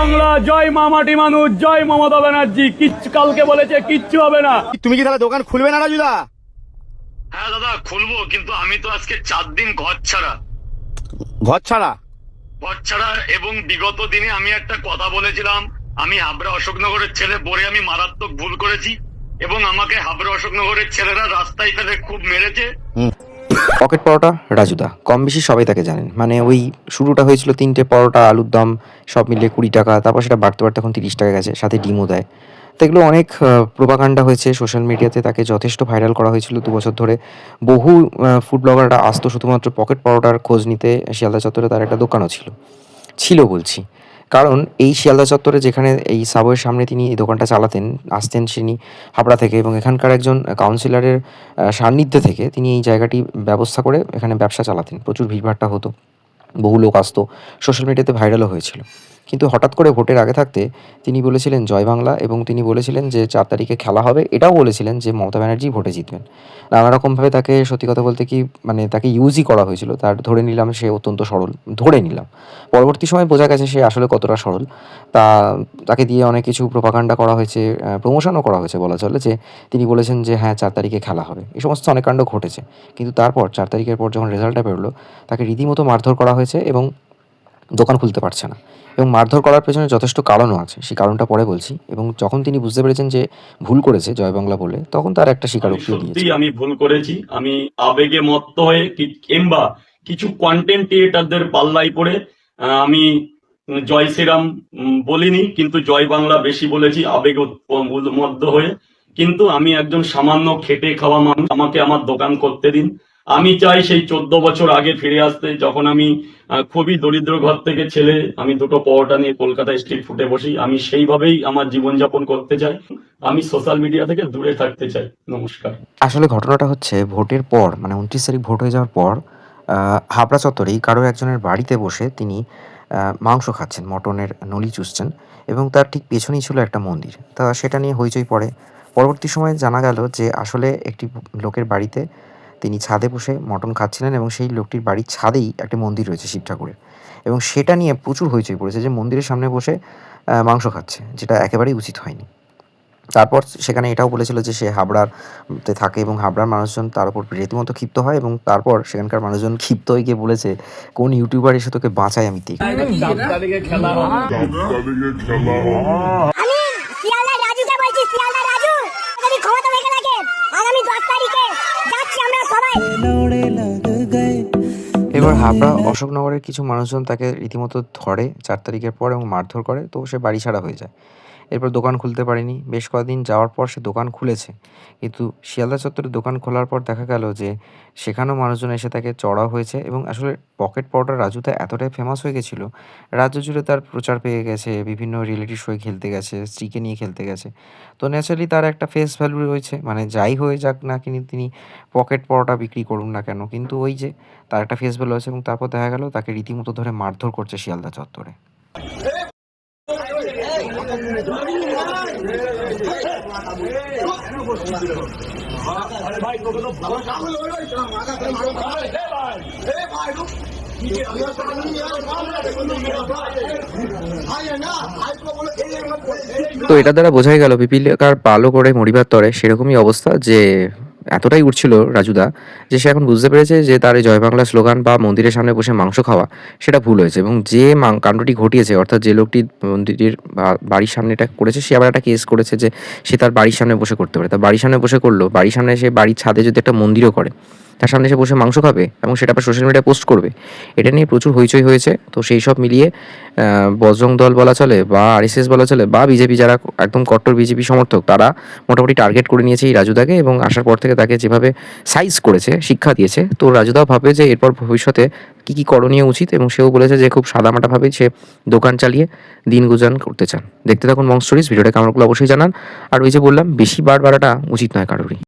বাংলা, জয় মা মাটি মানুষ, জয় মমতা ব্যানার্জি। কিচ্ছু কালকে বলেছে কিচ্ছু হবে না। তুমি কি তাহলে দোকান খুলবে না রাজুদা? হ্যাঁ দাদা খুলবো, কিন্তু আমি তো আজকে 4 দিন ঘর ছাড়া। ঘর ছাড়া? ঘর ছাড়া, এবং বিগত দিনে আমি একটা কথা বলেছিলাম, আমি হাবড়া অশোকনগরের ছেলে বলে আমি মারাত্মক ভুল করেছি, এবং আমাকে হাবড়া অশোকনগরের ছেলেরা রাস্তায় ফেলে খুব মেরেছে। পকেট পরোটা রাজুদা, কম বেশি সবাই তাকে জানেন। মানে ওই শুরুটা হয়েছিল 3টে পরোটা, আলুর দম সব মিলিয়ে 20 টাকা, তারপর সেটা বাড়তে বাড়তে এখন 30 টাকা গেছে, সাথে ডিমও দেয়। তো এগুলো অনেক প্রোপাগান্ডা হয়েছে সোশ্যাল মিডিয়াতে, তাকে যথেষ্ট ভাইরাল করা হয়েছিল 2 বছর ধরে। বহু ফুড ব্লগাররা আসতো শুধুমাত্র পকেট পরোটার খোঁজ নিতে। শিয়ালদা চত্বরে তার একটা দোকানও ছিল বলছি, কারণ এই শিয়ালদা চত্বরে যেখানে এই সাবওয়ের সামনে তিনি এই দোকানটা চালাতেন, আসতেন তিনি হাবড়া থেকে, এবং এখানকার একজন কাউন্সিলরের সান্নিধ্যে থেকে তিনি এই জায়গাটি ব্যবস্থা করে এখানে ব্যবসা চালাতেন। প্রচুর ভিড়ভাট্টা হতো, বহু লোক আসতো, সোশ্যাল মিডিয়াতে ভাইরালও হয়েছিল। কিন্তু হঠাৎ করে ভোটের আগে থাকতে তিনি বলেছিলেন জয় বাংলা, এবং তিনি বলেছিলেন যে 4 তারিখে খেলা হবে, এটাও বলেছিলেন যে মমতা ব্যানার্জি ভোটে জিতবেন। নানা রকমভাবে তাকে, সত্যি কথা বলতে কি, মানে তাকে ইউজই করা হয়েছিল। তার ধরে নিলাম সে অত্যন্ত সরল, ধরে নিলাম। পরবর্তী সময় বোঝা গেছে সে আসলে কতটা সরল। তা তাকে দিয়ে অনেক কিছু প্রোপাগান্ডা করা হয়েছে, প্রমোশনও করা হয়েছে বলা চলে, যে তিনি বলেছেন যে হ্যাঁ 4 তারিখে খেলা হবে। এই সমস্ত অনেক কাণ্ড ঘটেছে। কিন্তু তারপর 4 তারিখের পর যখন রেজাল্টটা বেরোলো, তাকে রীতিমতো মারধর করা হয়েছে এবং দোকান খুলতে পারছে না। এবং মারধর করার পেছনে যথেষ্ট কারণও আছে, সেই কারণটা পরে বলছি। এবং যখন তিনি বুঝতে পেরেছেন যে ভুল করেছে জয় বাংলা বলে, তখন তার একটা স্বীকারোক্তিও দিয়েছে। আমি ভুল করেছি, আমি আবেগে মত্ত হয়ে কিংবা কিছু কন্টেন্ট ক্রিয়েটারদের পাল্লায় পড়ে আমি জয় শ্রীরাম বলিনি, কিন্তু জয় বাংলা বেশি বলেছি আবেগে মধ্য হয়ে। কিন্তু আমি একজন সামান্য খেটে খাওয়া মানুষ, আমাকে আমার দোকান করতে দিন। আমি চাই সেই 14 বছর আগে ফিরে আসতে, যখন আমি খুবই দরিদ্র ঘর থেকে ছেলে, আমি 2টো পরোটা নিয়ে কলকাতায় স্ট্রিট ফুডে বসি। আমি সেইভাবেই আমার জীবনযাপন করতে চাই। আমি সোশ্যাল মিডিয়া থেকে দূরে থাকতে চাই। নমস্কার। আসলে ঘটনাটা হচ্ছে ভোটের পর, মানে 29 তারিখ ভোট হয়ে যাওয়ার পর হাবড়া চত্বরেই কারো একজনের বাড়িতে বসে তিনি মাংস খাচ্ছেন, মটনের নলি চুষছেন, এবং তার ঠিক পেছনেই ছিল একটা মন্দির। তা সেটা নিয়ে হইচই পড়ে। পরবর্তী সময়ে জানা গেল যে আসলে একটি লোকের বাড়িতে তিনি ছাদে বসে মটন খাচ্ছিলেন, এবং সেই লোকটির বাড়ির ছাদেই একটা মন্দির রয়েছে শিব ঠাকুরের। এবং সেটা নিয়ে প্রচুর হইচই পড়েছে যে মন্দিরের সামনে বসে মাংস খাচ্ছে, যেটা একেবারেই উচিত হয়নি। তারপর সেখানে এটাও বলেছিল যে সে হাবড়াতে থাকে, এবং হাবড়ার মানুষজন তার উপর রীতিমতো ক্ষিপ্ত হয়, এবং তারপর সেখানকার মানুষজন ক্ষিপ্ত হয়ে গিয়ে বলেছে কোন ইউটিউবার এসে তোকে বাঁচায় আমি দেখি। আমি শিয়ালদা রাজুকে বলছি, শিয়ালদা রাজু, যদি ক্ষমতা থেকে থাকে আগামী 10 তারিখে যাচ্ছি আমরা সবাই। এবার হাবড়া অশোকনগরের কিছু মানুষজন তাকে রীতিমতো ধরে 4 তারিখের পর এবং মারধর করে, তো সে বাড়ি ছাড়া হয়ে যায়। এরপর দোকান খুলতে পারেনি, বেশ কয়েকদিন যাওয়ার পর সে দোকান খুলেছে। কিন্তু শিয়ালদা চত্বরে দোকান খোলার পর দেখা গেল যে সেখানেও মানুষজন এসে তাকে চড়াও হয়েছে, এবং আসলে পকেট পরোটা রাজুতে এতটাই ফেমাস হয়ে গেছিল, রাজ্য জুড়ে তার প্রচার পেয়ে গেছে, বিভিন্ন রিয়েলিটি শোয়ে খেলতে গেছে, স্ত্রীকে নিয়ে খেলতে গেছে। তো ন্যাচারালি তার একটা ফেস ভ্যালু রয়েছে, মানে যাই হয়ে যাক না তিনি পকেট পরোটা বিক্রি করুন না কেন, কিন্তু ওই যে তার একটা ফেস ভ্যালু আছে। এবং তারপর দেখা গেল তাকে রীতিমতো ধরে মারধর করছে শিয়ালদা চত্বরে। তো এটা দ্বারা বোঝাই গেল পিপিলিকার পালও করে মরিবার তরে সেরকমই অবস্থা, যে এতটাই উঠছিল রাজুদা যে সে এখন বুঝতে পেরেছে যে তার এই জয় বাংলা স্লোগান বা মন্দিরের সামনে বসে মাংস খাওয়া সেটা ভুল হয়েছে। এবং যে কাণ্ডটি ঘটিয়েছে, অর্থাৎ যে লোকটি মন্দিরের বাড়ির সামনে এটা করেছে, সে আবার একটা কেস করেছে যে সে তার বাড়ির সামনে বসে করতে পারে। তার বাড়ির সামনে বসে করলো, বাড়ির সামনে সে বাড়ির ছাদে যদি একটা মন্দিরও করে, তার সামনে এসে বসে মাংস খাবে এবং সেটা আবার সোশ্যাল মিডিয়ায় পোস্ট করবে, এটা নিয়ে প্রচুর হইচই হয়েছে। তো সেই সব মিলিয়ে বজরং দল বলা চলে বা আরএসএস বলা চলে বা বিজেপি, যারা একদম কট্টর বিজেপি সমর্থক, তারা মোটামুটি টার্গেট করে নিয়েছে এই রাজুদাকে, এবং আসার পর থেকে তাকে যেভাবে সাইজ করেছে, শিক্ষা দিয়েছে। তো রাজুদাও ভাবে যে এরপর ভবিষ্যতে কী কী করণীয় উচিত, এবং সেও বলেছে যে খুব সাদামাটাভাবেই সে দোকান চালিয়ে দিন গুজান করতে চান। দেখতে থাকুন মং স্টোরিজ, ভিডিওটা কেমন লাগলো অবশ্যই জানান। আর ওই যে বললাম, বেশি বাড়াটা উচিত নয় কারোরই।